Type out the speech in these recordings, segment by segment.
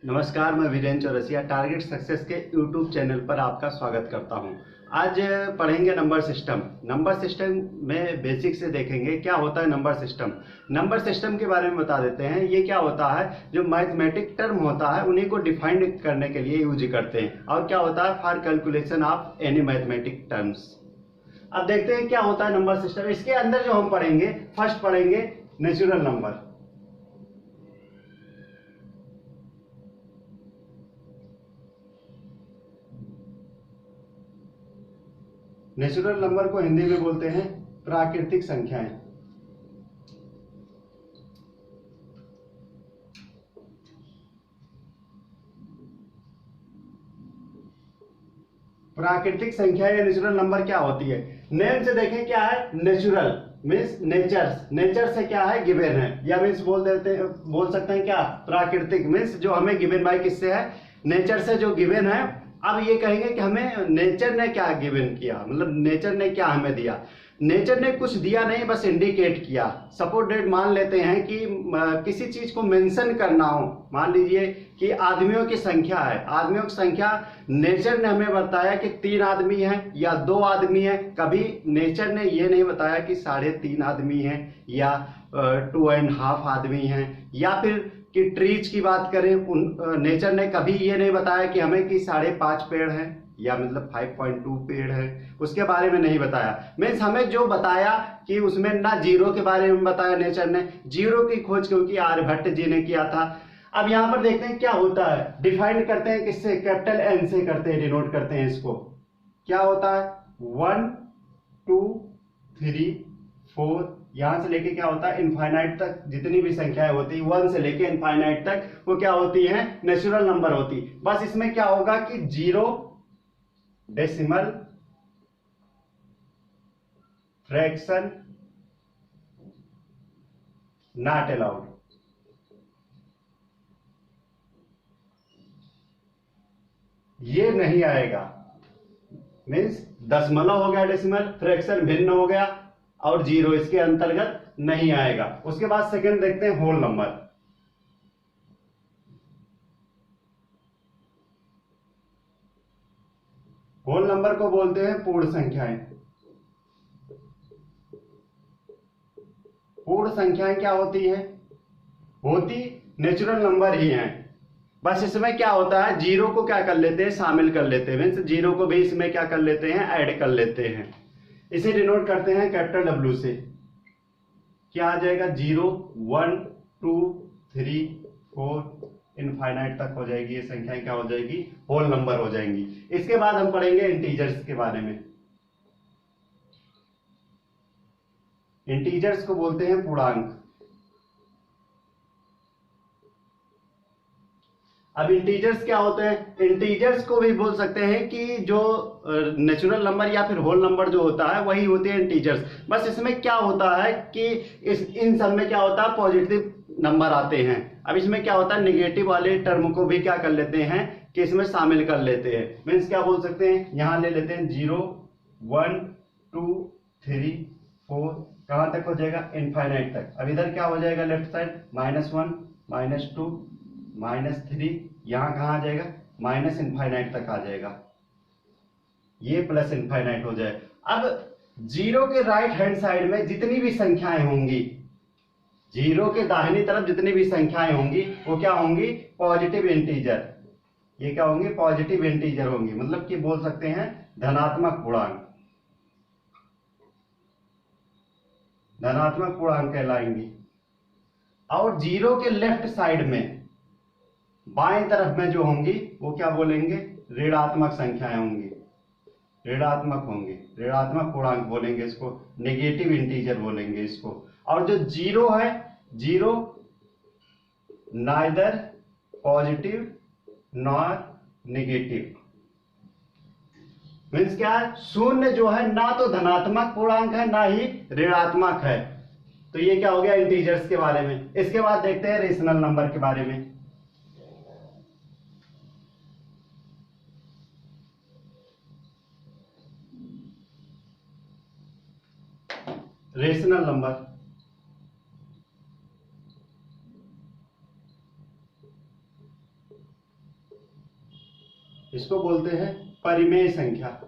नमस्कार, मैं Virendra Chaurasia target success के यूट्यूब चैनल पर आपका स्वागत करता हूं। आज पढ़ेंगे नंबर सिस्टम। नंबर सिस्टम में बेसिक से देखेंगे क्या होता है नंबर सिस्टम। नंबर सिस्टम के बारे में बता देते हैं। ये क्या होता है, जो मैथमेटिक टर्म होता है उन्हीं को डिफाइन करने के लिए यूज करते हैं। और क्या होता है, for calculation of any mathematic terms. अब देखते हैं क्या होता है नंबर सिस्टम। इसके अंदर जो हम पढ़ेंगे, फर्स्ट पढ़ेंगे नेचुरल नंबर। नेचुरल नंबर को हिंदी में बोलते हैं प्राकृतिक संख्याएं। प्राकृतिक संख्या या नेचुरल नंबर क्या होती है। नेम से देखें क्या है, नेचुरल मीन्स नेचर्स। नेचर से क्या है, गिवन है, या मीन्स बोल सकते हैं क्या, प्राकृतिक मीन्स जो हमें गिवन बाय किससे है, नेचर से जो गिवन है। अब ये कहेंगे कि हमें नेचर ने क्या गिवन किया, मतलब नेचर ने क्या हमें दिया। नेचर ने कुछ दिया नहीं, बस इंडिकेट किया। सपोज डेट मान लेते हैं कि किसी चीज को मेंशन करना हो। मान लीजिए कि आदमियों की संख्या है, आदमियों की संख्या नेचर ने हमें बताया कि 3 आदमी हैं या 2 आदमी हैं। कभी नेचर ने ये नहीं बताया कि 3.5 आदमी हैं या 2.5 आदमी हैं। या फिर कि ट्रीज की बात करें, नेचर ने कभी ये नहीं बताया कि हमें कि 5.5 पेड़ हैं या मतलब 5.2 पेड़ है, उसके बारे में नहीं बताया। मीन्स हमें जो बताया कि उसमें ना जीरो के बारे में बताया नेचर ने। जीरो की खोज क्योंकि आर्यभट्ट जी ने किया था। अब यहां पर देखते हैं क्या होता है, डिफाइन करते हैं किससे, कैपिटल एन से करते हैं, डिनोट करते हैं इसको। क्या होता है, 1 2 3 4, यहां से लेके क्या होता है इनफाइनाइट तक जितनी भी संख्याएं होती है 1 से लेके इनफाइनाइट तक, वो क्या होती है, नेचुरल नंबर होती। बस इसमें क्या होगा कि 0 डेसिमल फ्रैक्शन नॉट अलाउड। ये नहीं आएगा। मीन्स दशमलव हो गया, डेसिमल, फ्रैक्शन भिन्न हो गया, और 0 इसके अंतर्गत नहीं आएगा। उसके बाद सेकंड देखते हैं होल नंबर। होल नंबर को बोलते हैं पूर्ण संख्याएं। पूर्ण संख्याएं क्या होती है, होती नेचुरल नंबर ही हैं। बस इसमें क्या होता है, 0 को क्या कर लेते हैं, शामिल कर लेते हैं। मीन्स 0 को भी इसमें क्या कर लेते हैं, ऐड कर लेते हैं। इसे डिनोट करते हैं कैपिटल W से। क्या आ जाएगा, 0 1 2 3 4 इनफाइनाइट तक हो जाएगी। ये संख्याएं क्या हो जाएगी, होल नंबर हो जाएंगी। इसके बाद हम पढ़ेंगे इंटीजर्स के बारे में। इंटीजर्स को बोलते हैं पूर्णांक। अब इंटीजर्स क्या होते हैं, इंटीजर्स को भी बोल सकते हैं कि जो नेचुरल नंबर या फिर होल नंबर जो होता है वही होते हैं इंटीजर्स। बस इसमें क्या होता है कि इन सब में क्या होता है, पॉजिटिव नंबर आते हैं। अब इसमें क्या होता है, निगेटिव वाले टर्म को भी क्या कर लेते हैं कि इसमें शामिल कर लेते हैं। मीन्स क्या बोल सकते हैं, यहां ले लेते हैं 0 1 2 3 4, कहां तक हो जाएगा, इनफाइनाइट तक। अब इधर क्या हो जाएगा, लेफ्ट साइड -1 -2 -3, यहां कहां आ जाएगा, माइनस इनफाइनाइट तक आ जाएगा। ये प्लस इनफाइनाइट हो जाए। अब 0 के राइट हैंड साइड में जितनी भी संख्याएं होंगी, 0 के दाहिनी तरफ जितनी भी संख्याएं होंगी वो क्या होंगी, पॉजिटिव इंटीजर। ये क्या होंगे, पॉजिटिव इंटीजर होंगी, मतलब कि बोल सकते हैं धनात्मक पूर्णांक। धनात्मक पूर्णांक कहलाएंगी। और 0 के लेफ्ट साइड में बाएं तरफ में जो होंगी वो क्या बोलेंगे, ऋणात्मक संख्याएं होंगी, ऋणात्मक होंगी, ऋणात्मक पूर्णांक बोलेंगे इसको, नेगेटिव इंटीजर बोलेंगे इसको। और जो 0 है, 0 neither positive nor negative. Means क्या है, शून्य जो है ना तो धनात्मक पूर्णांक है ना ही ऋणात्मक है। तो ये क्या हो गया इंटीजर्स के बारे में। इसके बाद देखते हैं रेशनल नंबर के बारे में। रेशनल नंबर, इसको बोलते हैं परिमेय संख्या।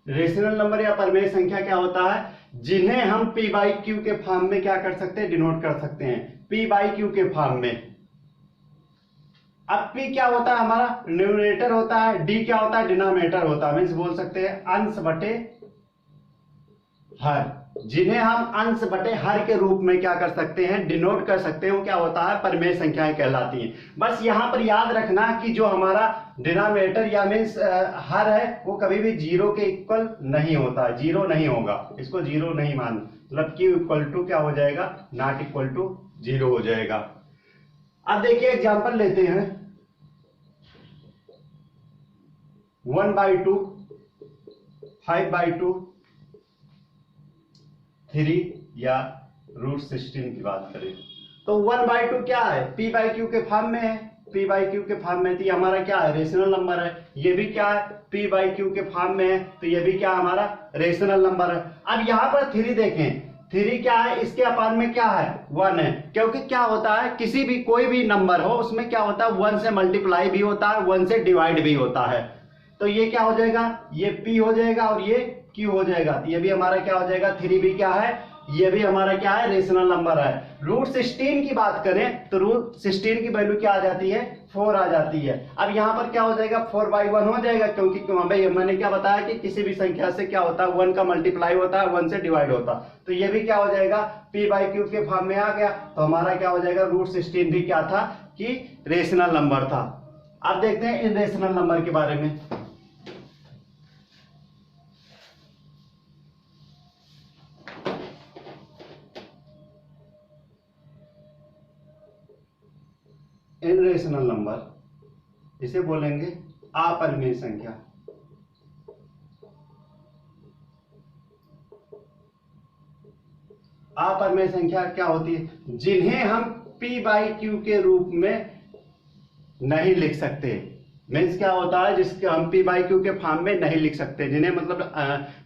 रेशनल नंबर या परिमेय संख्या क्या होता है, जिन्हें हम p बाई क्यू के फॉर्म में क्या कर सकते हैं, डिनोट कर सकते हैं, p बाई क्यू के फॉर्म में। अब p क्या होता है, हमारा न्यूमरेटर होता है, d क्या होता है, डिनोमिनेटर होता है। मीन्स बोल सकते हैं अंश बटे हर, जिन्हें हम अंश बटे हर के रूप में क्या कर सकते हैं, डिनोट कर सकते हैं, वो क्या होता है, परिमेय संख्याएं कहलाती हैं। बस यहां पर याद रखना कि जो हमारा डिनोमिनेटर या मीन्स हर है वो कभी भी जीरो के इक्वल नहीं होता है, जीरो नहीं होगा, इसको जीरो नहीं मान, मतलब q इक्वल टू क्या हो जाएगा, नॉट इक्वल टू जीरो हो जाएगा। अब देखिए एग्जांपल लेते हैं, 1/2, 5/2, 3 या √16 की बात करें तो 1/2 क्या है, p बाई क्यू के फॉर्म में है, p बाई क्यू के फॉर्म में, तो ये हमारा क्या है, रेशनल नंबर है। ये भी क्या है, p बाई क्यू के फॉर्म में है, तो ये भी क्या हमारा रेशनल नंबर है। अब यहाँ पर 3 देखें, 3 क्या है, इसके अपान में क्या है, 1 है, क्योंकि क्या होता है, किसी भी कोई भी नंबर हो उसमें क्या होता है, 1 से मल्टीप्लाई भी होता है, 1 से डिवाइड भी होता है। तो ये क्या हो जाएगा, ये p हो जाएगा और ये q हो जाएगा, तो ये भी हमारा क्या हो जाएगा, 3 भी क्या है, ये भी हमारा क्या है, रेशनल नंबर है। √16 की बात करें तो √16 की वैल्यू क्या आ जाती है, 4 आ जाती है। अब यहाँ पर क्या हो जाएगा, 4/1 हो जाएगा, क्योंकि भाई मैंने क्या बताया कि किसी भी संख्या से क्या होता है, 1 का मल्टीप्लाई होता है, 1 से डिवाइड होता है, तो ये भी क्या हो जाएगा, p बाई क्यू के फॉर्म में आ गया। तो हमारा क्या हो जाएगा, √16 भी क्या था कि रेशनल नंबर था। अब देखते हैं इन रेशनल नंबर के बारे में। इनरेशनल नंबर, इसे बोलेंगे अपरिमेय संख्या। अपरिमेय संख्या क्या होती है, जिन्हें हम p बाई क्यू के रूप में नहीं लिख सकते। मीन्स क्या होता है, जिसके हम p बाई क्यू के फॉर्म में नहीं लिख सकते, जिन्हें मतलब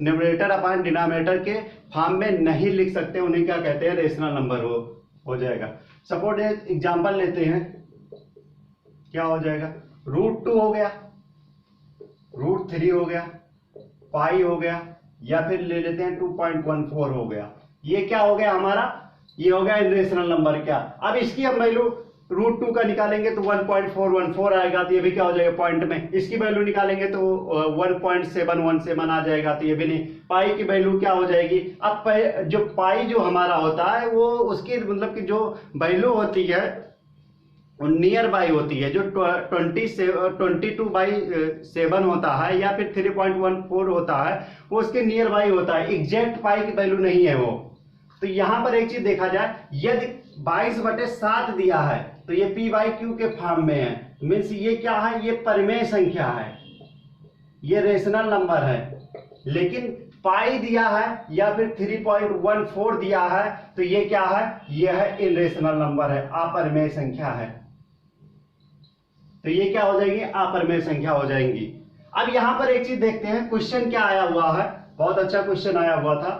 न्यूमरेटर अपॉन डिनोमिनेटर के फॉर्म में नहीं लिख सकते, उन्हें क्या कहते हैं, रेशनल नंबर हो जाएगा। सपोज एग्जांपल लेते हैं, क्या हो जाएगा, √2 हो गया, √3 हो गया, पाई हो गया, या फिर ले लेते हैं 2.14 हो गया। ये क्या हो गया हमारा, ये हो गया इनरेशनल नंबर। क्या अब इसकी हम वैल्यू √2 का निकालेंगे तो 1.414 आएगा, तो ये भी क्या हो जाएगा पॉइंट में। इसकी वैल्यू निकालेंगे तो 1.717 आ जाएगा, तो ये भी नहीं। पाई की वैल्यू क्या हो जाएगी, अब जो पाई जो हमारा होता है वो उसकी मतलब कि जो वैल्यू होती है नियर बाई होती है, जो 22/7 होता है या फिर 3.14 होता है, वो उसके नियर बाई होता है, एग्जैक्ट पाई की वैल्यू नहीं है वो। तो यहां पर एक चीज देखा जाए, यदि 22/7 दिया है तो ये p बाई क्यू के फॉर्म में है, मीन्स ये क्या है, ये परिमेय संख्या है, ये रेशनल नंबर है। लेकिन पाई दिया है या फिर 3.14 दिया है तो ये क्या है, ये है इनरेशनल नंबर है, अपरिमेय संख्या है। तो ये क्या हो जाएगी, अपरिमेय संख्या हो जाएंगी। अब यहां पर एक चीज देखते हैं, क्वेश्चन क्या आया हुआ है, बहुत अच्छा क्वेश्चन आया हुआ था।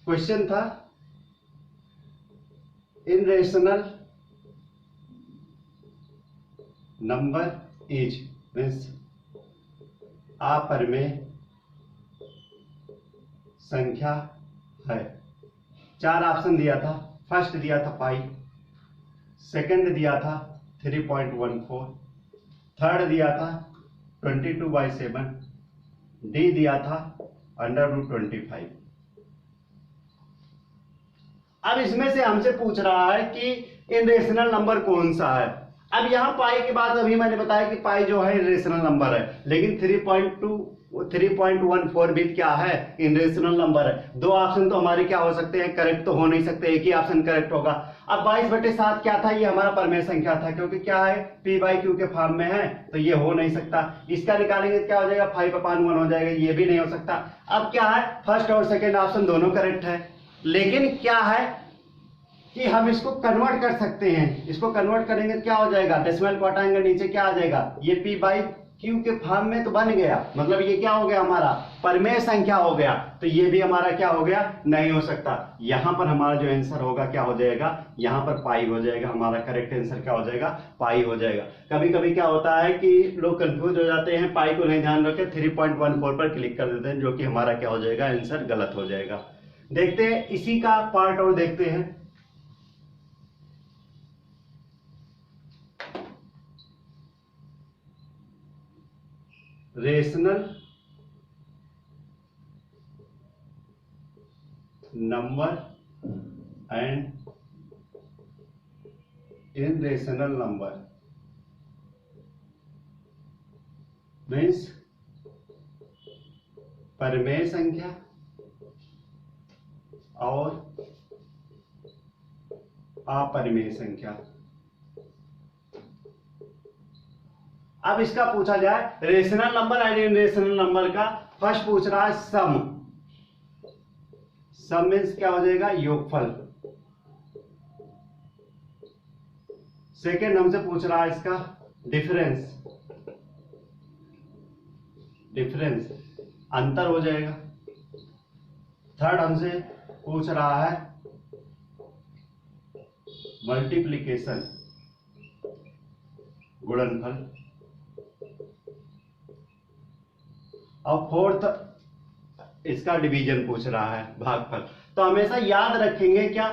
क्वेश्चन था इनरेशनल नंबर इज, मीन्स अपरिमेय संख्या है। 4 ऑप्शन दिया था, फर्स्ट दिया था पाई, सेकंड दिया था 3.14, थर्ड दिया था 22/7, डी दिया था √25। अब इसमें से हमसे पूछ रहा है कि इनरेशनल नंबर कौन सा है। अब यहां पाई के बाद अभी मैंने बताया कि पाई जो है इनरेशनल नंबर है, लेकिन 3.14 भी क्या है, इनरेशनल नंबर है। 2 ऑप्शन तो हमारे क्या हो सकते हैं, करेक्ट तो हो नहीं सकते, एक ही ऑप्शन करेक्ट होगा। अब 22/7 क्या था, ये हमारा परिमेय संख्या था, क्योंकि क्या है, p बाई क्यू के फॉर्म में है, तो ये हो नहीं सकता। इसका निकालेंगे क्या हो जाएगा, 5/1 हो जाएगा, ये भी नहीं हो सकता। अब क्या है, फर्स्ट और सेकेंड ऑप्शन दोनों करेक्ट है, लेकिन क्या है कि हम इसको कन्वर्ट कर सकते हैं। इसको कन्वर्ट करेंगे तो क्या हो जाएगा, डेसिमल को हटाएंगे, नीचे क्या आ जाएगा, ये p बाई क्यू के फॉर्म में तो बन गया, मतलब ये क्या हो गया हमारा परमेय संख्या हो गया, तो ये भी हमारा क्या हो गया, नहीं हो सकता। यहां पर हमारा जो आंसर होगा क्या हो जाएगा, यहां पर पाई हो जाएगा, हमारा करेक्ट आंसर क्या हो जाएगा, पाई हो जाएगा। कभी कभी क्या होता है कि लोग कंफ्यूज हो जाते हैं, पाई को नहीं ध्यान रखे 3.14 पर क्लिक कर देते हैं, जो कि हमारा क्या हो जाएगा, आंसर गलत हो जाएगा। देखते हैं इसी का पार्ट और देखते हैं। Rational number and irrational number means परमेय संख्या और अपरिमेय संख्या। अब इसका पूछा जाए rational number and irrational number का, फर्स्ट पूछ रहा है सम। सम मीन्स क्या हो जाएगा, योगफल। सेकेंड हमसे पूछ रहा है इसका डिफरेंस, डिफरेंस अंतर हो जाएगा। थर्ड हमसे पूछ रहा है मल्टीप्लिकेशन, गुणनफल। और फोर्थ इसका डिवीजन पूछ रहा है, भागफल। तो हमेशा याद रखेंगे क्या,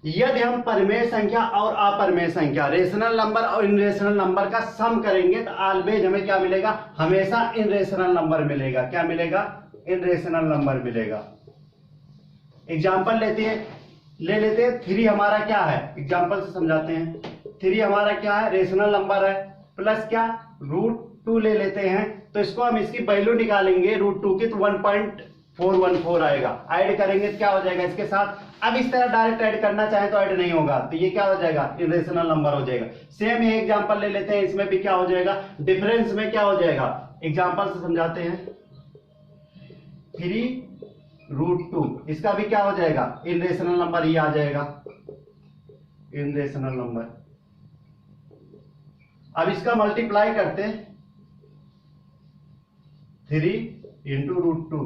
यदि हम परमेय संख्या और अपरमेय संख्या, रेशनल नंबर और इनरेशनल नंबर का सम करेंगे तो ऑलवेज हमें क्या मिलेगा, हमेशा इनरेशनल नंबर मिलेगा। क्या मिलेगा, इनरेशनल नंबर मिलेगा। एग्जाम्पल ले लेते हैं 3 हमारा क्या है, एग्जाम्पल से समझाते हैं। 3 हमारा क्या है, रेशनल नंबर है, प्लस क्या √2 ले लेते हैं, तो इसको हम इसकी वैल्यू निकालेंगे √2 की, तो 1.414 आएगा। ऐड करेंगे तो क्या हो जाएगा इसके साथ। अब इस तरह डायरेक्ट ऐड करना चाहे तो ऐड नहीं होगा, तो ये क्या हो जाएगा, इरेशनल नंबर हो जाएगा। सेम ये एग्जांपल ले लेते हैं, इसमें भी क्या हो जाएगा, डिफरेंस में क्या हो जाएगा, एग्जांपल से समझाते हैं। 3√2 इसका भी क्या हो जाएगा, इरेशनल नंबर ही आ जाएगा, इरेशनल नंबर। अब इसका मल्टीप्लाई करते हैं, 3 × √2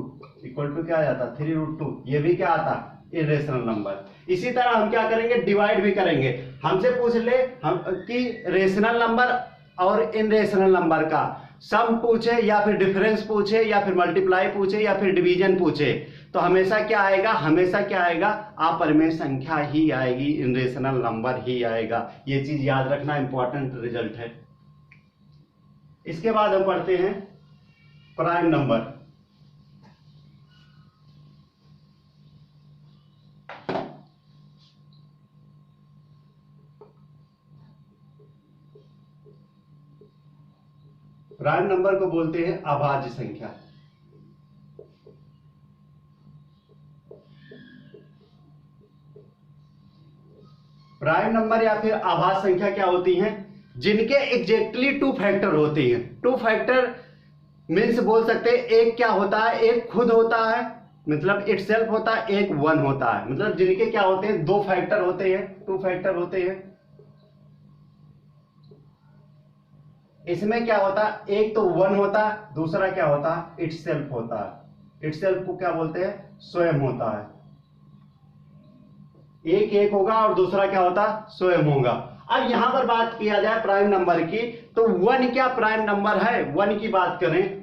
इक्वल टू क्या आ जाता, 3√2। ये भी क्या आता, इरेशनल नंबर। इसी तरह हम क्या करेंगे, डिवाइड भी करेंगे। हमसे पूछ ले हम कि रेशनल नंबर और इनरेशनल नंबर का सम पूछे, या फिर डिफरेंस पूछे, या फिर मल्टीप्लाई पूछे, या फिर डिवीजन पूछे, तो हमेशा क्या आएगा, हमेशा क्या आएगा, अपरिमेय संख्या ही आएगी, इनरेशनल नंबर ही आएगा। ये चीज याद रखना, इंपॉर्टेंट रिजल्ट है। इसके बाद हम पढ़ते हैं प्राइम नंबर। प्राइम नंबर को बोलते हैं अभाज्य संख्या। प्राइम नंबर या फिर अभाज्य संख्या क्या होती हैं, जिनके एग्जैक्टली 2 फैक्टर होते हैं। 2 फैक्टर मीन्स बोल सकते हैं, एक क्या होता है, एक खुद होता है, मतलब इटसेल्फ होता है, एक 1 होता है। मतलब जिनके क्या होते हैं, 2 फैक्टर होते हैं, 2 फैक्टर होते हैं। इसमें क्या होता है, एक तो 1 होता है, दूसरा क्या होता है, इटसेल्फ होता है। इटसेल्फ को क्या बोलते हैं, स्वयं होता है। एक एक होगा और दूसरा क्या होता है, स्वयं होगा। अब यहां पर बात किया जाए प्राइम नंबर की, तो 1 क्या प्राइम नंबर है, 1 की बात करें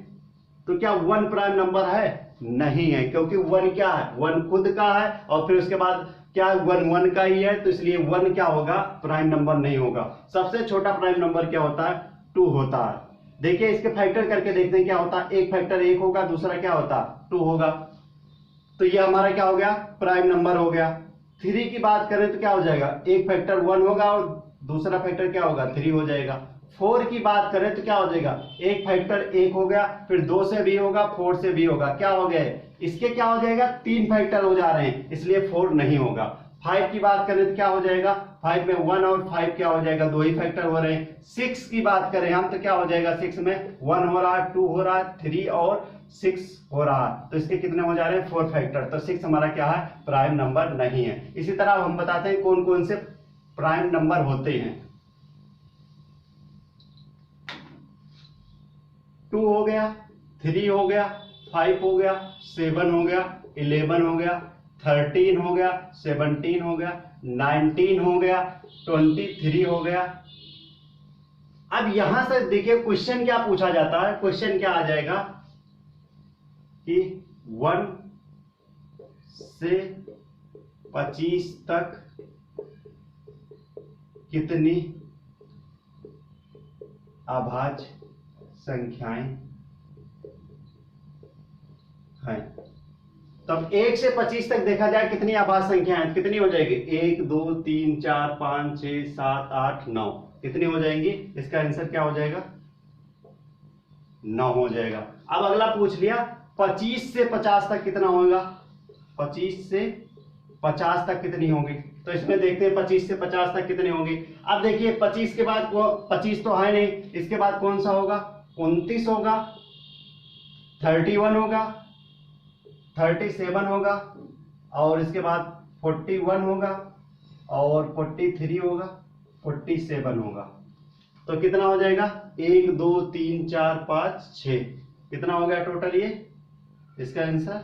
तो क्या 1 प्राइम नंबर है, नहीं है, क्योंकि 1 क्या है, 1 खुद का है, और फिर उसके बाद क्या 1 का ही है, तो इसलिए 1 क्या होगा, प्राइम नंबर नहीं होगा। सबसे छोटा प्राइम नंबर क्या होता है, 2 होता है। देखिए इसके फैक्टर करके देखते हैं क्या होता है, एक फैक्टर 1 होगा, दूसरा क्या होता है 2 होगा, तो ये हमारा क्या हो गया, प्राइम नंबर हो गया। 3 की बात करें तो क्या हो जाएगा, एक फैक्टर 1 होगा और दूसरा फैक्टर क्या होगा, 3 हो जाएगा। 4 की बात करें तो क्या हो जाएगा, एक फैक्टर 1 हो गया, फिर 2 से भी होगा, 4 से भी होगा, क्या हो गया, इसके क्या हो जाएगा, 3 फैक्टर हो जा रहे हैं, इसलिए 4 नहीं होगा। 5 की बात करें तो क्या हो जाएगा, 5 में 1 और 5 क्या हो जाएगा, 2 ही फैक्टर हो रहे हैं। 6 की बात करें हम तो क्या हो जाएगा, 6 में 1 हो रहा है, 2 हो रहा है, 3 और 6 हो रहा है, तो इसके कितने हो जा रहे हैं, 4 फैक्टर। तो 6 हमारा क्या है, प्राइम नंबर नहीं है। इसी तरह हम बताते हैं कौन कौन से प्राइम नंबर होते हैं। 2 हो गया, 3 हो गया, 5 हो गया, 7 हो गया, 11 हो गया, 13 हो गया, 17 हो गया, 19 हो गया, 23 हो गया। अब यहां से देखिए क्वेश्चन क्या पूछा जाता है, क्वेश्चन क्या आ जाएगा कि 1 से 25 तक कितनी अभाज्य संख्याएं हैं। तब 1 से 25 तक देखा जाए कितनी अभाज्य संख्याएं हैं, कितनी हो जाएगी, 1 2 3 4 5 6 7 8 9, कितनी हो जाएंगी, इसका आंसर क्या हो जाएगा, 9 हो जाएगा। अब अगला पूछ लिया 25 से 50 तक कितना होगा, 25 से 50 तक कितनी होगी, तो इसमें देखते हैं 25 से 50 तक कितनी होगी। अब देखिए 25 के बाद 25 तो है नहीं, इसके बाद कौन सा होगा, 29 होगा, 31 होगा, 37 होगा, और इसके बाद 41 होगा, और 43 होगा, 47 होगा। तो कितना हो जाएगा, 1 2 3 4 5 6, कितना हो गया टोटल, ये इसका आंसर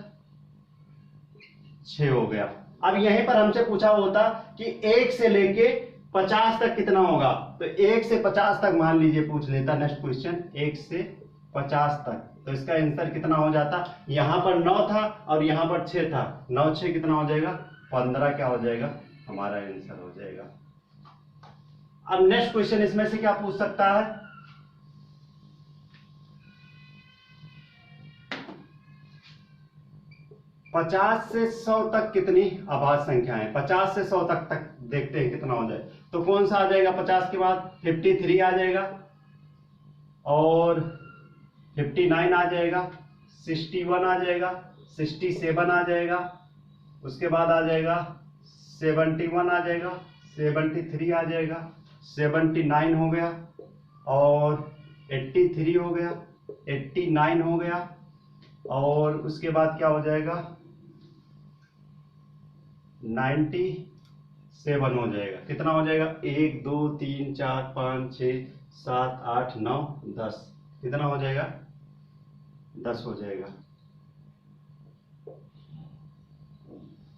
6 हो गया। अब यहीं पर हमसे पूछा होता कि 1 से लेके 50 तक कितना होगा, तो 1 से 50 तक मान लीजिए पूछ लेता नेक्स्ट क्वेश्चन, 1 से 50 तक, तो इसका आंसर कितना हो जाता, यहां पर 9 था और यहां पर 6 था, 9 6 कितना हो जाएगा, 15 क्या हो जाएगा, हमारा आंसर हो जाएगा। अब नेक्स्ट क्वेश्चन इसमें से क्या पूछ सकता है, 50 से 100 तक कितनी अभाज्य संख्या है, 50 से 100 तक देखते हैं कितना हो जाए। तो कौन सा आ जाएगा, 50 के बाद 53 आ जाएगा, और 59 आ जाएगा, 61 आ जाएगा, 67 आ जाएगा, उसके बाद आ जाएगा 71 आ जाएगा, 73 आ जाएगा, 79 हो गया, और 83 हो गया, 89 हो गया, और उसके बाद क्या हो जाएगा, 97 हो जाएगा। कितना हो जाएगा, 1 2 3 4 5 6 7 8 9 10, कितना हो जाएगा, 10 हो जाएगा।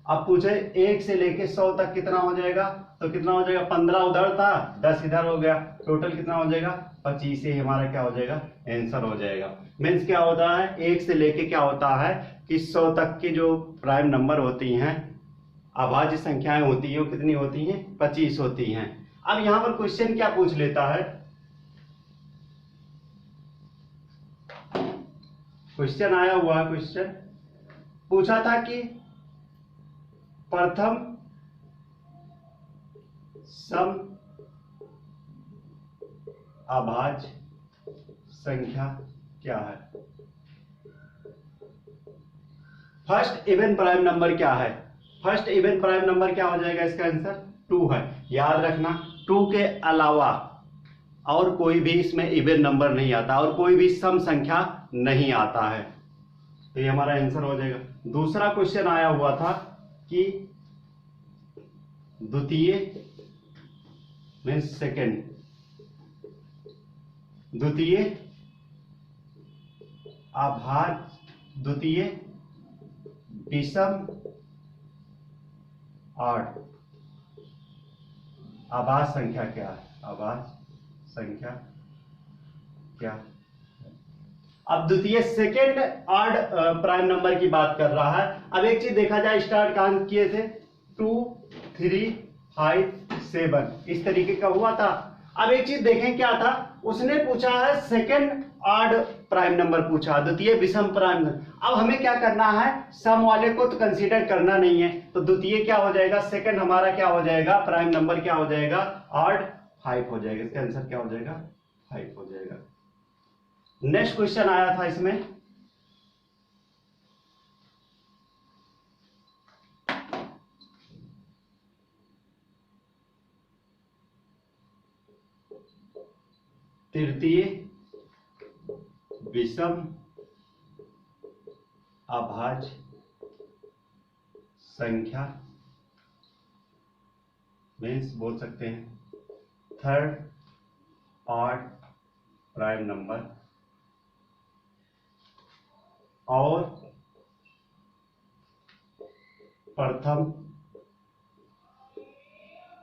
अब पूछे 1 से लेके 100 तक कितना हो जाएगा, तो कितना हो जाएगा, 15 उधर था, 10 इधर हो गया, टोटल कितना हो जाएगा, 25 ही हमारा क्या हो जाएगा, आंसर हो जाएगा। मीन्स क्या होता है, 1 से लेके क्या होता है कि 100 तक की जो प्राइम नंबर होती हैं, अभाज्य संख्याएं होती है, वो कितनी होती हैं, 25 होती हैं। अब यहां पर क्वेश्चन क्या पूछ लेता है, क्वेश्चन आया हुआ है, क्वेश्चन पूछा था कि प्रथम सम अभाज्य संख्या क्या है, फर्स्ट इवन प्राइम नंबर क्या है, फर्स्ट इवन प्राइम नंबर क्या हो जाएगा, इसका आंसर 2 है। याद रखना 2 के अलावा और कोई भी इसमें इवन नंबर नहीं आता, और कोई भी सम संख्या नहीं आता है, तो ये हमारा आंसर हो जाएगा। दूसरा क्वेश्चन आया हुआ था कि द्वितीय मीन्स सेकेंड, द्वितीय अभाज्य, द्वितीय विषम आठ अभाज्य संख्या क्या है, अभाज्य संख्या क्या। अब द्वितीय सेकेंड ऑड प्राइम नंबर की बात कर रहा है। अब एक चीज देखा जाए, स्टार्ट कहां किए थे, 2 3 5 7 इस तरीके का हुआ था। अब एक चीज देखें क्या था, उसने पूछा है सेकेंड ऑड प्राइम नंबर पूछा, द्वितीय विषम प्राइम। अब हमें क्या करना है, सम वाले को तो कंसीडर करना नहीं है, तो द्वितीय क्या हो जाएगा, सेकंड हमारा क्या हो जाएगा, प्राइम नंबर क्या हो जाएगा, ऑड 5 हो जाएगा। इसका आंसर क्या हो जाएगा, 5 हो जाएगा। नेक्स्ट क्वेश्चन आया था इसमें, तृतीय विषम अभाज्य संख्या मीन्स बोल सकते हैं थर्ड ऑड प्राइम नंबर और प्रथम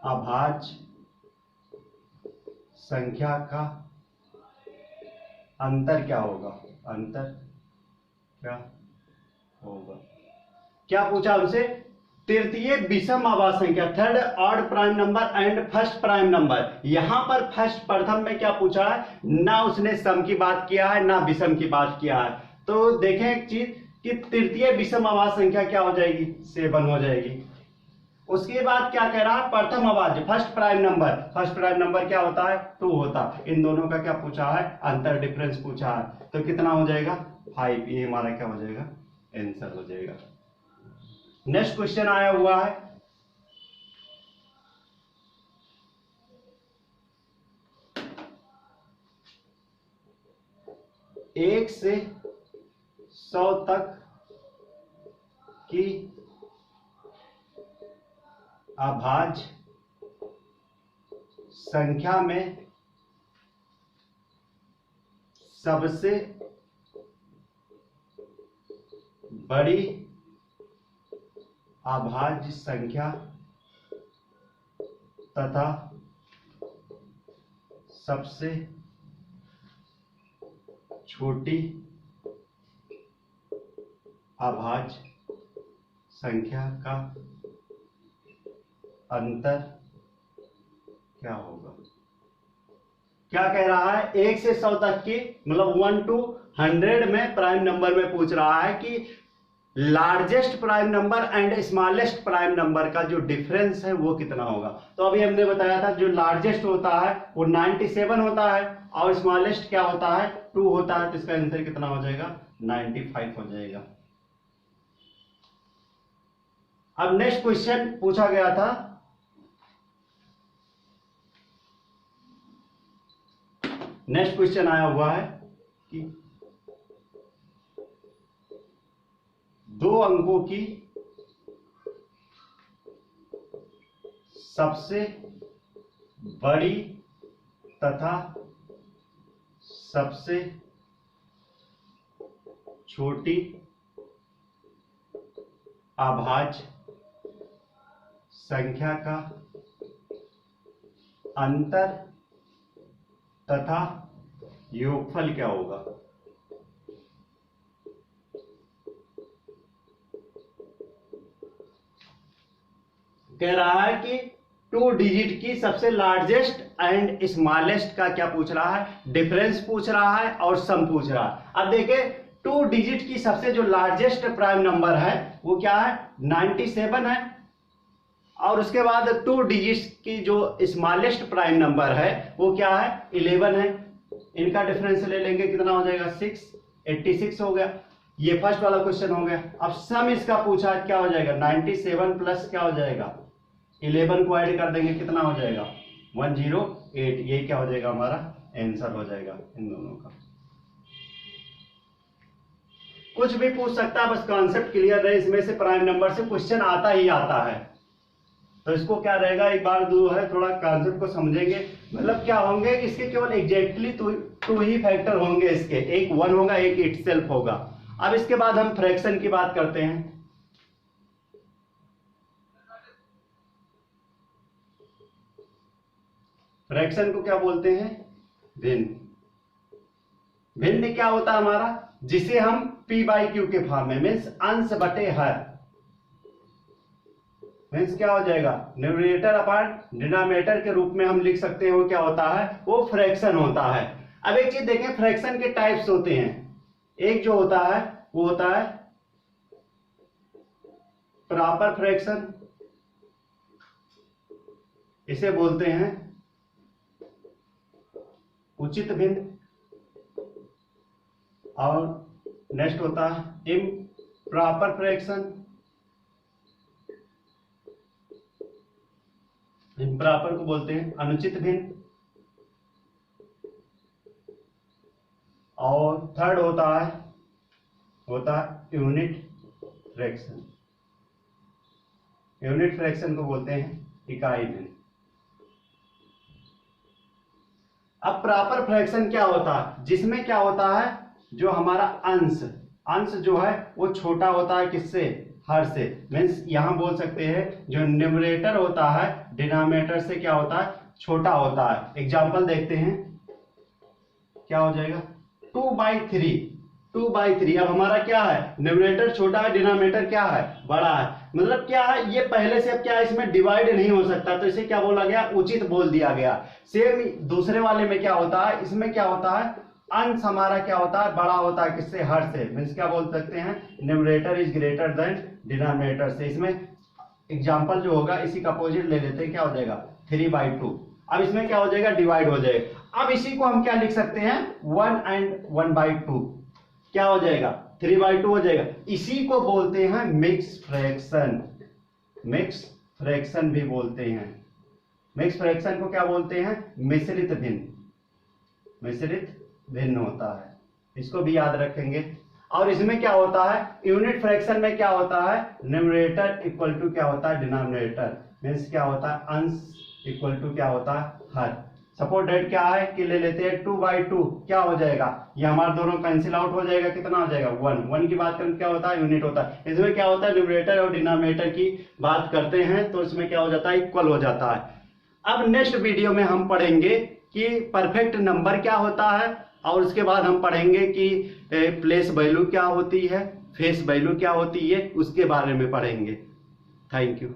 अभाज्य संख्या का अंतर क्या होगा? अंतर क्या होगा? क्या पूछा हमसे? तृतीय विषम आभाज्य संख्या, third odd prime number and first prime number. यहां पर फर्स्ट प्रथम में क्या पूछा है? ना उसने सम की बात किया है ना विषम की बात किया है। तो देखें एक चीज कि तृतीय विषम आभाज्य संख्या क्या हो जाएगी? 7 हो जाएगी। उसके बाद क्या कह रहा है? प्रथम अभाज्य first prime number, first prime number क्या होता है? 2 होता है। इन दोनों का क्या पूछा है? अंतर, डिफरेंस पूछा है। तो कितना हो जाएगा? 5। ये हमारा क्या हो जाएगा? आंसर हो जाएगा। नेक्स्ट क्वेश्चन आया हुआ है, एक से 100 तक की अभाज्य संख्या में सबसे बड़ी अभाज्य संख्या तथा सबसे छोटी अभाज्य संख्या का अंतर क्या होगा? क्या कह रहा है? 1 से 100 तक की, मतलब 1 to 100 में प्राइम नंबर में पूछ रहा है कि largest prime number and smallest prime number का जो डिफरेंस है वो कितना होगा। तो अभी हमने बताया था जो लार्जेस्ट होता है वो 97 होता है और स्मॉलेस्ट क्या होता है? 2 होता है। तो इसका आंसर कितना हो जाएगा? 95 हो जाएगा। अब नेक्स्ट क्वेश्चन पूछा गया था, नेक्स्ट क्वेश्चन आया हुआ है कि 2 अंकों की सबसे बड़ी तथा सबसे छोटी अभाज्य संख्या का अंतर तथा योगफल क्या होगा? कह रहा है कि 2 डिजिट की सबसे लार्जेस्ट एंड स्मॉलेस्ट का क्या पूछ रहा है? डिफरेंस पूछ रहा है और सम पूछ रहा है। अब देखिए 2 डिजिट की सबसे जो लार्जेस्ट प्राइम नंबर है वो क्या है? 97 है। और उसके बाद 2 डिजिट्स की जो स्मॉलेस्ट प्राइम नंबर है वो क्या है? 11 है। इनका डिफरेंस ले लेंगे, कितना हो जाएगा? 6, 86 हो गया। ये फर्स्ट वाला क्वेश्चन हो गया। अब सम इसका पूछा क्या हो जाएगा? 97 प्लस क्या हो जाएगा? 11 को ऐड कर देंगे, कितना हो जाएगा? 108। ये क्या हो जाएगा? हमारा आंसर हो जाएगा इन दोनों का। कुछ भी पूछ सकता है, बस कॉन्सेप्ट क्लियर रहे। इसमें से प्राइम नंबर से क्वेश्चन आता ही आता है। तो इसको क्या रहेगा, एक बार जो है थोड़ा कॉन्सेप्ट को समझेंगे। मतलब क्या होंगे, इसके केवल एग्जैक्टली 2 ही फैक्टर होंगे इसके, एक 1 होगा, एक इटसेल्फ होगा। अब इसके बाद हम फ्रैक्शन की बात करते हैं। फ्रैक्शन को क्या बोलते हैं? भिन्न। भिन्न क्या होता है हमारा? जिसे हम p/q के फॉर्म में, मीन्स अंश बटे हर, मीन्स क्या हो जाएगा? न्यूमरेटर अपॉन डिनोमिनेटर के रूप में हम लिख सकते हैं। वो क्या होता है? वो फ्रैक्शन होता है। अब एक चीज देखें, फ्रैक्शन के टाइप्स होते हैं। एक जो होता है वो होता है प्रॉपर फ्रैक्शन, इसे बोलते हैं उचित भिन्न। और नेक्स्ट होता है इम्प्रॉपर फ्रैक्शन, इम्प्रॉपर को बोलते हैं अनुचित भिन्न। और थर्ड होता है यूनिट फ्रैक्शन। यूनिट फ्रैक्शन को बोलते हैं इकाई भिन्न। अब प्रॉपर फ्रैक्शन क्या होता है? जिसमें क्या होता है, जो हमारा अंश अंश जो है वो छोटा होता है किससे, हर से। मीन्स यहाँ बोल सकते हैं जो न्यूमरेटर होता है डिनोमिनेटर से क्या होता है, छोटा होता है। एग्जाम्पल देखते हैं, क्या हो जाएगा 2/3, 2/3। अब हमारा क्या है, न्यूमरेटर छोटा है, डिनोमिनेटर क्या है, बड़ा है। मतलब क्या है, ये पहले से अब क्या है, इसमें डिवाइड नहीं हो सकता, तो इसे क्या बोला गया, उचित बोल दिया गया। सेम दूसरे वाले में क्या होता है, इसमें क्या होता है, अंश हमारा क्या होता है, बड़ा होता है किससे, हर से। मीन्स क्या बोल सकते हैं, numerator is greater than denominator से। इसमें एग्जाम्पल जो होगा इसी का अपोजिट ले लेते हैं, क्या हो जाएगा 3/2। अब इसमें क्या हो जाएगा, डिवाइड हो जाएगा। अब इसी को हम क्या लिख सकते हैं, 1 and 1/2, क्या हो जाएगा 3/2 हो जाएगा। इसी को बोलते हैं मिक्स फ्रैक्शन, मिक्स फ्रैक्शन भी बोलते हैं। मिक्स फ्रैक्शन को क्या बोलते हैं, मिश्रित भिन्न, मिश्रित भिन्न होता है, इसको भी याद रखेंगे। और इसमें क्या होता है, यूनिट फ्रैक्शन में क्या होता है, न्यूमरेटर इक्वल टू क्या होता है, डिनोमिनेटर। मीन्स क्या होता है, अंश इक्वल टू क्या होता है, हर। सपोज डेट क्या है कि ले लेते हैं 2/2, क्या हो जाएगा, ये हमारे दोनों कैंसिल आउट हो जाएगा, कितना हो जाएगा 1। 1 की बात करें क्या होता है, यूनिट होता है। इसमें क्या होता है, न्यूमरेटर और डिनोमिनेटर की बात करते हैं तो इसमें क्या हो जाता है, इक्वल हो जाता है। अब नेक्स्ट वीडियो में हम पढ़ेंगे कि परफेक्ट नंबर क्या होता है, और उसके बाद हम पढ़ेंगे कि प्लेस वैल्यू क्या होती है, फेस वैल्यू क्या होती है, उसके बारे में पढ़ेंगे। Thank you.